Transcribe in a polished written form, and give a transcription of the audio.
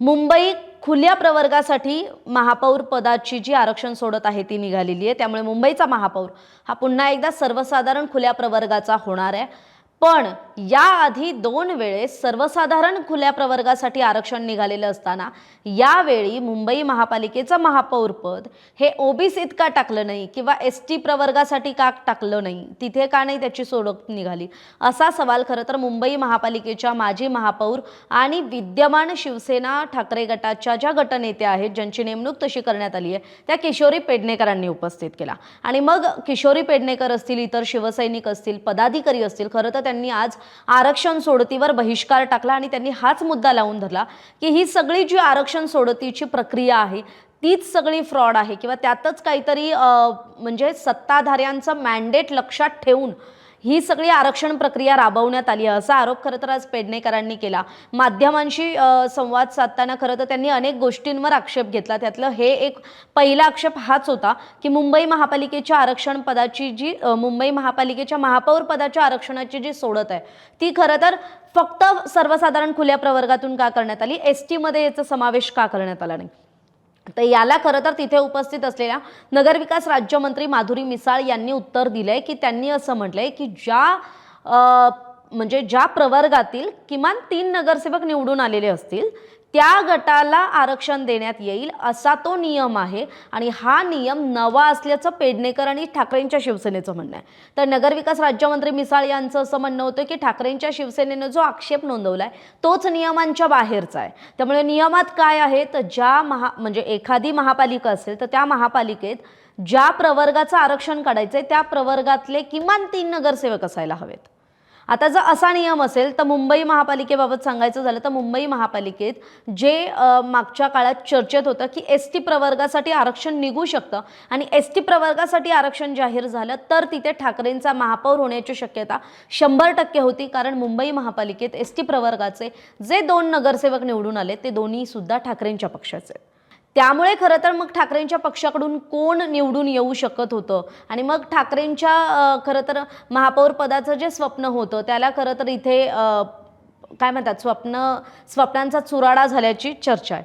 मुंबई खुल्या प्रवर्गासाठी महापौर पदाची जी आरक्षण सोडत आहे ती निघालेली आहे। त्यामुळे मुंबईचा महापौर हा पुन्हा एकदा सर्वसाधारण खुल्या प्रवर्गाचा होणार आहे। पण याआधी 2 वेळेस सर्वसाधारण खुल्या प्रवर्गासाठी आरक्षण निघालेलं असताना यावेळी मुंबई महापालिकेचं महापौर पद हे ओबीसीत का टाकलं नाही किंवा एसटी प्रवर्गासाठी का टाकलं नाही, तिथे का नाही त्याची सोडत निघाली, असा सवाल खरं तर मुंबई महापालिकेच्या माजी महापौर आणि विद्यमान शिवसेना ठाकरे गटाच्या ज्या गटनेत्या आहेत ज्यांची नेमणूक तशी करण्यात आली आहे त्या किशोरी पेडणेकरांनी उपस्थित केला। आणि मग किशोरी पेडणेकर असतील, इतर शिवसैनिक असतील, पदाधिकारी असतील, खरं तर त्यांनी आज आरक्षण सोडतीवर बहिष्कार टाकला आणि त्यांनी हाच मुद्दा लावून धरला की ही सगळी जी आरक्षण सोडतीची प्रक्रिया आहे तीच सगळी फ्रॉड आहे किंवा त्यातच काहीतरी म्हणजे सत्ताधाऱ्यांचं मॅन्डेट लक्षात ठेवून ही सगळी आरक्षण प्रक्रिया राबवण्यात आली असा आरोप खरं तर आज पेडणेकरांनी केला। माध्यमांशी संवाद साधताना खरं तर त्यांनी अनेक गोष्टींवर आक्षेप घेतला। त्यातलं हे एक पहिला आक्षेप हाच होता की मुंबई महापालिकेच्या आरक्षण पदाची जी मुंबई महापालिकेच्या महापौर पदाच्या आरक्षणाची जी सोडत आहे ती खरं तर फक्त सर्वसाधारण खुल्या प्रवर्गातून का करण्यात आली, एसटी मध्ये याचा समावेश का करण्यात आला नाही। तर याला खरं तर तिथे उपस्थित असलेल्या नगरविकास राज्यमंत्री माधुरी मिसाळ यांनी उत्तर दिलंय की त्यांनी असं म्हटलंय की ज्या प्रवर्गातील किमान 3 नगरसेवक निवडून आलेले असतील त्या गटाला आरक्षण देण्यात येईल असा तो नियम आहे आणि हा नियम नवा असल्याचं पेडणेकर आणि ठाकरेंच्या शिवसेनेचं म्हणणं आहे। तर नगरविकास राज्यमंत्री मिसाळ यांचं असं म्हणणं होतं की ठाकरेंच्या शिवसेनेने जो आक्षेप नोंदवलाय तोच नियमांच्या बाहेरचा आहे। त्यामुळे नियमात काय आहे तर एखादी महापालिका असेल तर त्या महापालिकेत ज्या प्रवर्गाचं आरक्षण काढायचंय त्या प्रवर्गातले किमान 3 नगरसेवक असायला हवेत। आता जर असा नियम असेल तर मुंबई महापालिकेबाबत सांगायचं झालं तर मुंबई महापालिकेत जे मागच्या काळात चर्चेत होतं की एसटी प्रवर्गासाठी आरक्षण निघू शकतं आणि एसटी प्रवर्गासाठी आरक्षण जाहीर झालं तर तिथे ठाकरेंचा महापौर होण्याची शक्यता 100% होती, कारण मुंबई महापालिकेत एसटी प्रवर्गाचे जे 2 नगरसेवक निवडून आले ते दोन्ही सुद्धा ठाकरेंच्या पक्षाचे। त्यामुळे खरं तर मग ठाकरेंच्या पक्षाकडून कोण निवडून येऊ शकत होतं आणि मग ठाकरेंच्या खरं तर महापौर पदाचं जे स्वप्न होतं त्याला खरं तर इथे काय म्हणतात स्वप्नांचा चुराडा झाल्याची चर्चा आहे।